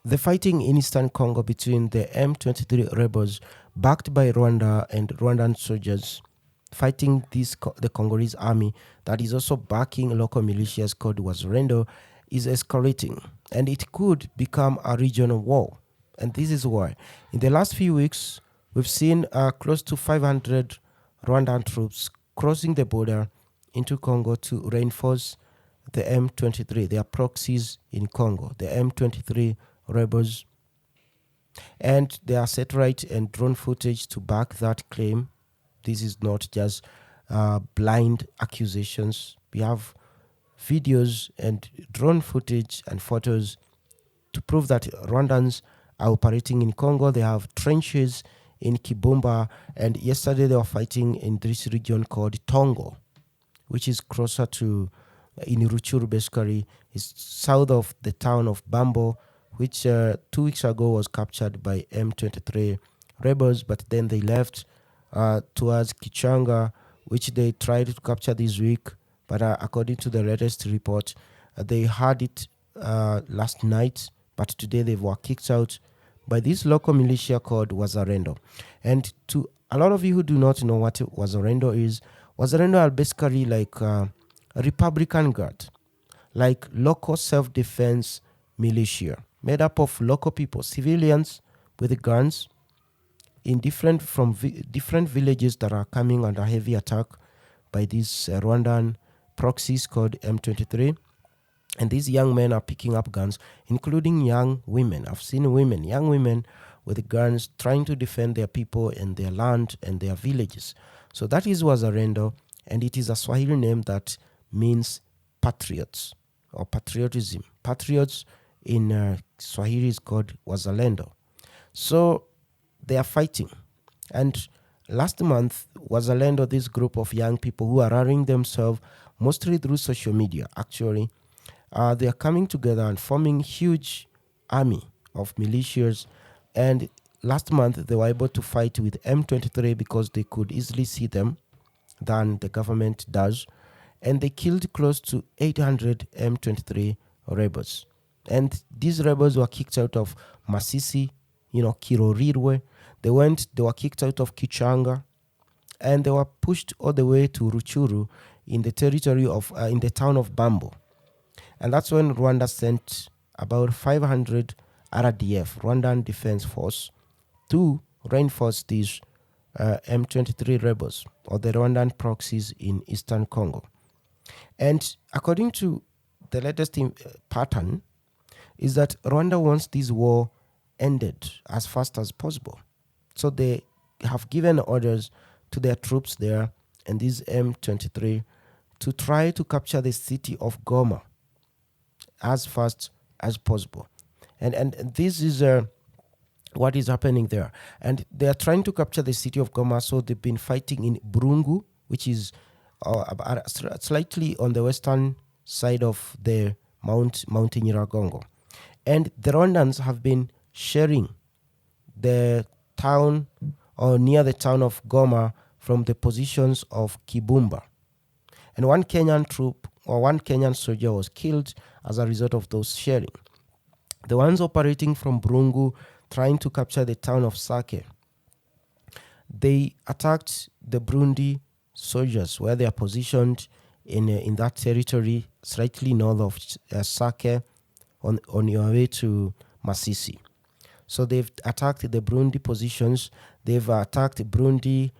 The fighting in Eastern Congo between the M23 rebels backed by Rwanda and Rwandan soldiers fighting the Congolese army that is also backing local militias called Wazalendo is escalating, and it could become a regional war. And this is why in the last few weeks we've seen close to 500 Rwandan troops crossing the border into Congo to reinforce the M23, their proxies in Congo, the M23 rebels. And there are satellite and drone footage to back that claim. This is not just blind accusations. We have videos and drone footage and photos to prove that Rwandans are operating in Congo. They have trenches in Kibumba, and yesterday they were fighting in this region called Tongo, which is closer to in Rutshuru, basically. It's south of the town of Bambo, which 2 weeks ago was captured by M23 rebels, but then they left towards Kichanga, which they tried to capture this week. But according to the latest report, they had it last night, but today they were kicked out by this local militia called Wazalendo. And to a lot of you who do not know what Wazalendo is, Wazalendo are basically like a Republican Guard, like local self-defense militia, made up of local people, civilians with guns, in different villages that are coming under heavy attack by these Rwandan proxies called M23. And these young men are picking up guns, including young women. I've seen young women with guns trying to defend their people and their land and their villages. So that is Wazalendo, and it is a Swahili name that means patriots or patriotism. Patriots in Swahili is called Wazalendo. So they are fighting. And last month, Wazalendo, this group of young people who are rallying themselves mostly through social media, actually, they are coming together and forming huge army of militias. And last month, they were able to fight with M23 because they could easily see them than the government does. And they killed close to 800 M23 rebels. And these rebels were kicked out of Masisi, Kirorirwe. They were kicked out of Kichanga, and they were pushed all the way to Rutshuru in the territory of, in the town of Bambo. And that's when Rwanda sent about 500 RDF, Rwandan Defense Force, to reinforce these M23 rebels, or the Rwandan proxies in Eastern Congo. And according to the latest pattern, is that Rwanda wants this war ended as fast as possible. So they have given orders to their troops there and these M23 to try to capture the city of Goma as fast as possible. And this is what is happening there. And they are trying to capture the city of Goma, so they've been fighting in Burungu, which is slightly on the western side of the Mountain Nyiragongo. And the Rwandans have been sharing the town or near the town of Goma from the positions of Kibumba. And one Kenyan troop or one Kenyan soldier was killed as a result of those sharing. The ones operating from Burungu, trying to capture the town of Sake, they attacked the Burundi soldiers where they are positioned in that territory, slightly north of Sake, on your way to Masisi. So they've attacked the Burundi positions. They've attacked Burundi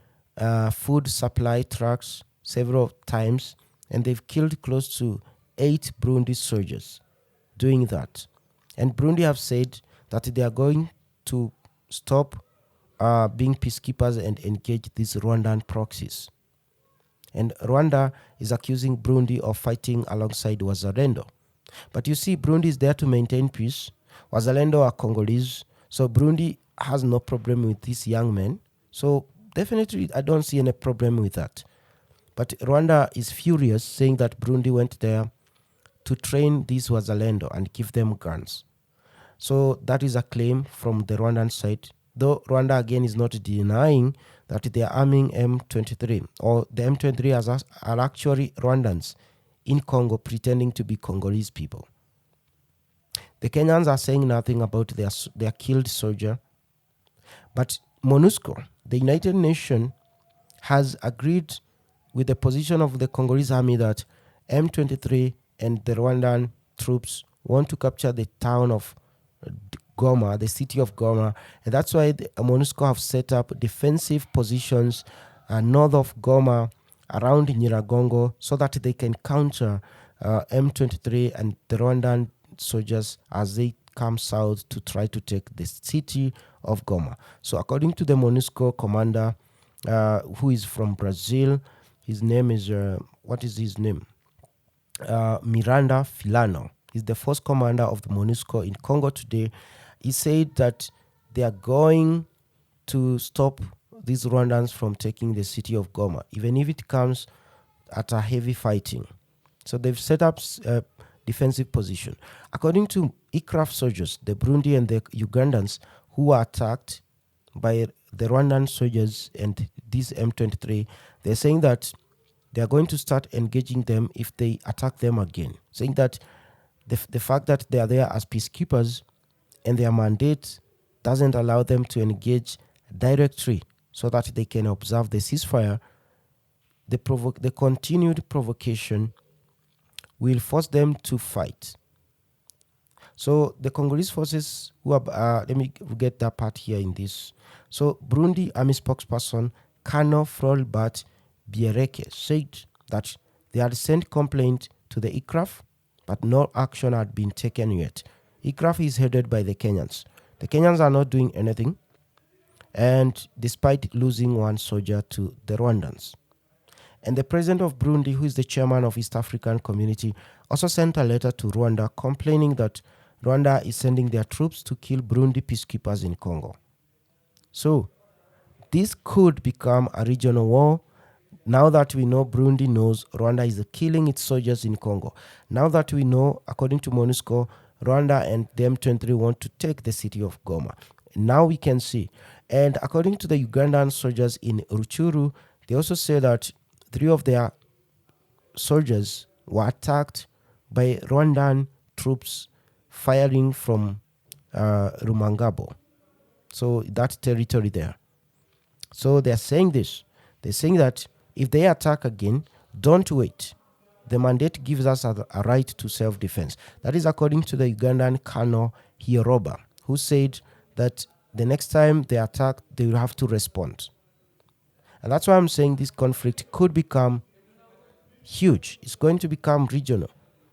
food supply trucks several times, and they've killed close to 8 Burundi soldiers doing that. And Burundi have said that they are going to stop being peacekeepers and engage these Rwandan proxies. And Rwanda is accusing Burundi of fighting alongside Wazalendo. But you see, Burundi is there to maintain peace. Wazalendo are Congolese. So Burundi has no problem with these young men. So definitely, I don't see any problem with that. But Rwanda is furious, saying that Burundi went there to train these Wazalendo and give them guns. So that is a claim from the Rwandan side. Though Rwanda again is not denying that they are arming M23, or the M23 are actually Rwandans in Congo pretending to be Congolese people. The Kenyans are saying nothing about their killed soldier. But MONUSCO, the United Nations, has agreed with the position of the Congolese army that M23 and the Rwandan troops want to capture the town of Goma, the city of Goma. And that's why the MONUSCO have set up defensive positions north of Goma, around Nyiragongo, so that they can counter M23 and the Rwandan soldiers as they come south to try to take the city of Goma. So according to the MONUSCO commander, who is from Brazil, his name is, what is his name? Miranda Filano. He's the first commander of the MONUSCO in Congo today. He said that they are going to stop these Rwandans from taking the city of Goma, even if it comes at a heavy fighting. So they've set up a defensive position. According to ICRAF soldiers, the Burundi and the Ugandans who were attacked by the Rwandan soldiers and this M23, they're saying that they are going to start engaging them if they attack them again, saying that the fact that they are there as peacekeepers and their mandate doesn't allow them to engage directly so that they can observe the ceasefire. The continued provocation will force them to fight. So the Congolese forces who are, let me get that part here in this. So Burundi Army spokesperson Kano Frolbert Biereke said that they had sent complaint to the ICRAF, but no action had been taken yet. ICRAF is headed by the Kenyans. The Kenyans are not doing anything, and despite losing one soldier to the Rwandans. And the president of Burundi, who is the chairman of East African Community, also sent a letter to Rwanda complaining that Rwanda is sending their troops to kill Burundi peacekeepers in Congo. So this could become a regional war now that we know Burundi knows Rwanda is killing its soldiers in Congo. Now that we know, according to MONUSCO, Rwanda and the M23 want to take the city of Goma. Now we can see. And according to the Ugandan soldiers in Rutshuru, they also say that 3 of their soldiers were attacked by Rwandan troops firing from Rumangabo. So that territory there. So they're saying this. They're saying that if they attack again, don't wait. The mandate gives us a right to self-defense. That is according to the Ugandan Kano Hieroba, who said that the next time they attack, they will have to respond. And that's why I'm saying this conflict could become huge. It's going to become regional.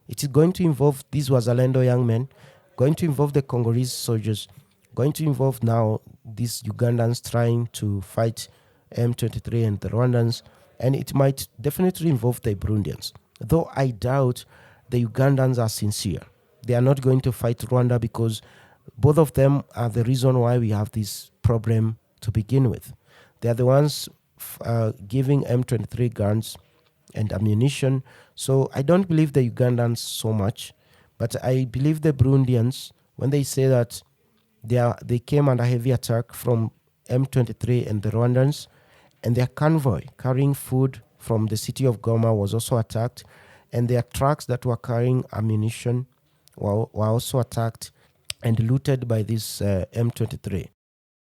It is going to involve these Wazalendo young men, going to involve the Congolese soldiers, going to involve now these Ugandans trying to fight M23 and the Rwandans, and it might definitely involve the Burundians. Though I doubt the Ugandans are sincere. They are not going to fight Rwanda because both of them are the reason why we have this problem to begin with. They are the ones giving M23 guns and ammunition. So I don't believe the Ugandans so much, but I believe the Burundians when they say that they came under heavy attack from M23 and the Rwandans, and their convoy carrying food from the city of Goma was also attacked, and their trucks that were carrying ammunition were also attacked and looted by this M23.